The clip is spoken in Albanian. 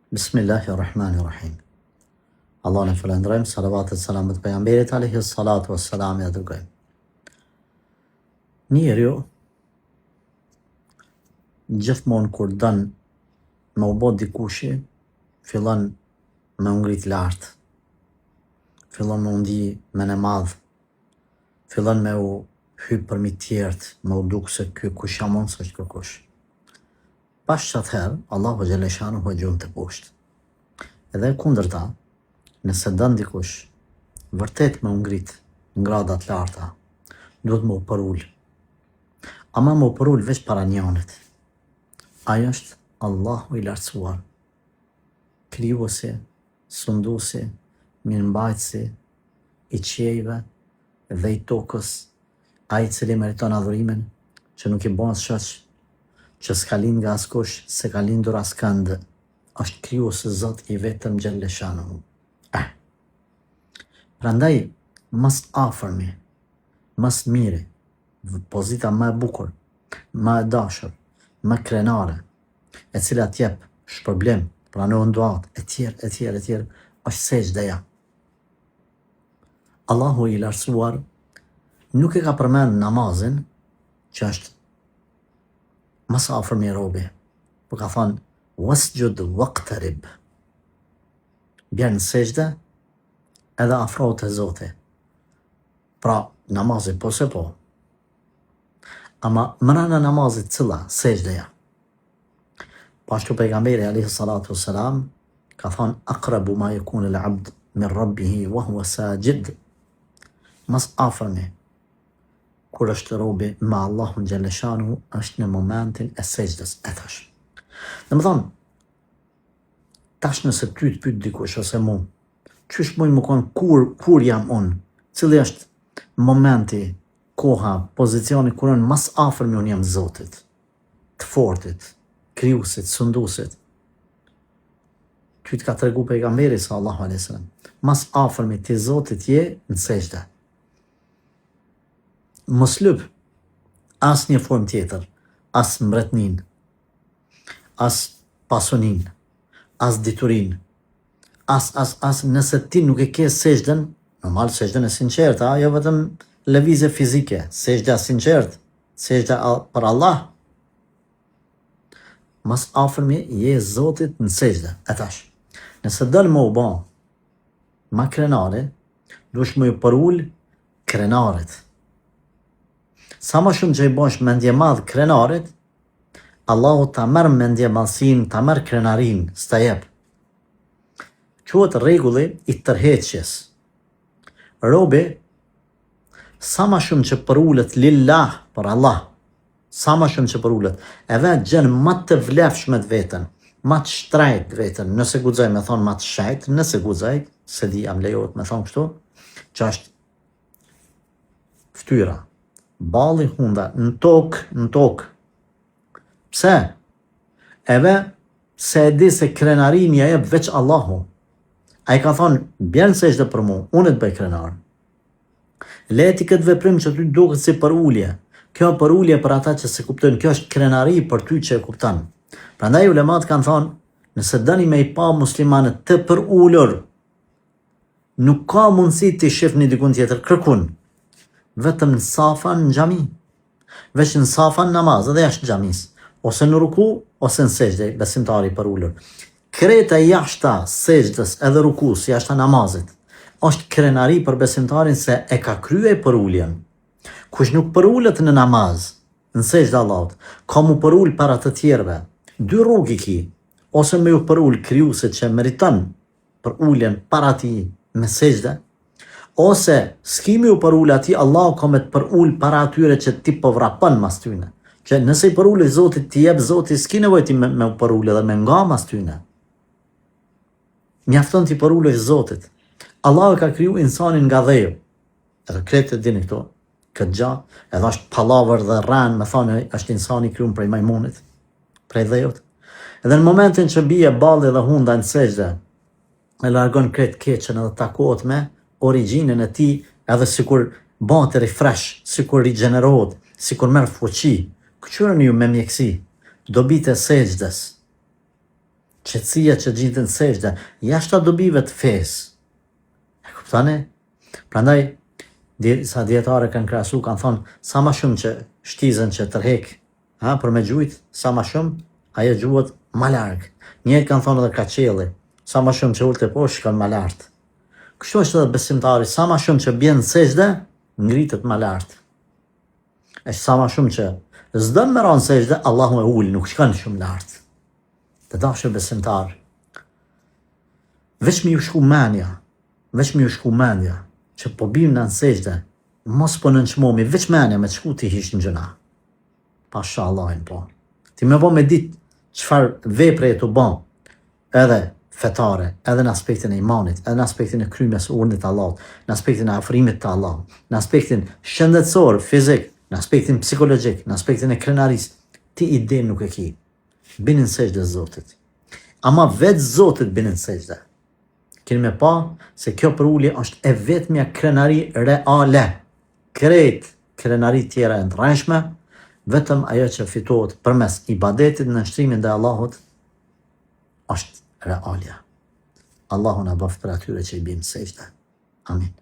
Bismillahirrahmanirrahim. Allah në falendrojmë, salavatet salamet pejgamberit alayhi salatu wassalam ja dërgojmë. Njeriu gjithmonë kur dën me u bë dikushi, fillon me u ngrit lart, fillon me u ndi men e madh, fillon me u hyp përmi tjerët, me u duk se ky kush jam unë s'është kërkush. Pas atëherë, Allahu xhalla shanuhu gjumë të poshtë. Edhe kundërta, nëse dën dikush vërtet me u ngrit në grada të larta, duhet me u përul. Ama me u përul veç para njanit. Ajo është Allahu i lartësuar, krijuesi, sunduesi, mirëmbajtësi i qiejve dhe i tokës, ai i cili meriton adhurimin, që nuk i bën shoq, që s'ka lind nga askush, se ka lindur askënd, është krijuesi Zot i vetëm xhelle shanuhu. Prandaj, mas afërmi, mas miri, pozita më e bukur, më e dashur, më krenare, e cila t'jep shpërblim, pranon duat, e tjerë, është sejdëja. Allahu i lartësuar nuk e ka përmend namazin, që është mas afërmi robi, por ka thënë wasjud waqtarib. Bjerë në sejdë edhe afrohu te Zoti. Pra namazi po se po. Ama mrena namazit cila sejdëja. Pashtu pejgamberi alayhi salatu wassalam ka thënë aqrabu ma yakunu al-abd min rabbih wa huwa sajid. Mas afërmi kur është robi me Allahun xhalla shanuhu është në momentin e sejdës, e thash. Domethënë, tash nëse ty të pyet dikush ose mu, çysh muj më kon kur jam unë, cili është momenti, koha, pozicioni kur unë mas afërmi unë jam Zotit, të fortit, krijuesit, sunduesit. Ty të ka tregu pejgamberi sallallahu alaihi wasallam, mas afërmi ti Zotit je në sejdë. Mos lyp as një formë tjetër, as mbretnin, as pasunin, as diturin, as nëse ti nuk e ke sejdën, normal sejdën e sinqertë, jo vetëm lëvizje fizike, sejdja sinqertë, sejdja për Allah. Mas afërmi je Zotit në sejdë, e tash. Nëse dënë më u ba, ma krenare, dush më ju përul krenarit. Sa më shumë që i bosh mendje madh krenarit, Allahu ta merr mendje madhsin, ta merr krenarin, s'ta jep. Quhet rregulli i tërheqjes. Robi, sa më shumë që përulet lillah për Allah, sa më shumë që përulet, e vetë gjen më të vlefshme të veten, më të shtrejt veten, nëse guxoj me thonë më të shajt, nëse guxoj, se di am lejohet me thonë kështu, që është ftyra. Balli hunda, në tokë. Pse? Eve, se e di se krenarin ja jep veç Allahu. A i ka thonë, bjerë sejdë për mu, unë të bëj krenar. Leti këtë veprim që ty duket si për ullje. Kjo për ullje për ata që se kuptojnë, kjo është krenari për ty që e kuptan. Prandaj ulemat kanë thonë, nëse dëni me i pa muslimanët të për ullur, nuk ka mundësi të i shifni dikun tjetër kërkun. Vetëm në safan në xhami, veç në safan namaz, edhe jashtë xhamis, ose në ruku, ose në sejdë, besimtari për ullur. Kreta jashta sejdës edhe rukus, jashta namazit, është krenari për besimtarin se e ka krye për ulljen. Kush nuk për ullet në namaz, në sejdë Allahut, ka mu për ull para të tjerve, dy rrugi ki, ose me ju për ull krijuesit që meriton për ulljen para ti me sejdë, ose s'kimi u për ullë ati, Allah ka me të për ullë para atyre që ti po vrapën mas tyne. Që nëse i për ullë i Zotit ti jebë Zotit, s'ki nevoj ti me u për ullë dhe me nga mas tyne. Mjafton ti për ullë i Zotit. Allah ka kriju insanin nga dhejo. Edhe kretë të dini këto, këtë gja, edhe është palavër dhe rranë, me thane është insani kriju prej majmunit, prej dhejot. Edhe në momentin që bije balli dhe hunda në sejdë, e largon kretë keqen edhe takohet me origjinën e ti, edhe sikur bate refresh, sikur rigenerohet, sikur merr fuqi. Këqyrën ju me mjeksi, dobit e sejdës, qetësia që gjiten sejdë, jashtë dobive të fesë. E kuptani? Prandaj, sa djetare kanë krahasu, kanë thonë, sa ma shumë që shtizën që tërhek, për me gjujt, sa ma shumë, ajo gjuhet ma largë. Njëtë kanë thonë edhe kaçelli, sa ma shumë që ullë të poshtë, shkon ma lartë. Kështu është edhe besimtari, sa ma shumë që bjenë sejdë, ngritet ma lartë. E sa ma shumë që s'dën me ranë sejdë, Allahu e ullë, nuk shkon shumë lartë. Të dashur besimtar, veç mi ju shku mendja, që po bim në sejdë, mos po nënçmomi, veç menja me të shku ti hish në gjëna. Pasha Allahin po. Ti me po me ditë qëfar vepre e të bon, edhe fetare, edhe në aspektin e imanit, edhe në aspektin e krymjes urdhit të Allahut, në aspektin e afrimit të Allahut, në aspektin shëndetësor, fizik, në aspektin psikologjik, në aspektin e krenaris, ti ide nuk e ki. Binin sejdë Zotit. Ama vetë Zotit binin sejdë. Keni me pa se kjo për ullje është e vetëmja krenari reale. Krejt krenari tjera e ndrejshme, vetëm ajo që fitohet përmes ibadetit në nështrimin dhe Allahut, është realja. Allahu na bëf për atyre që i bimë sejdë. Amin.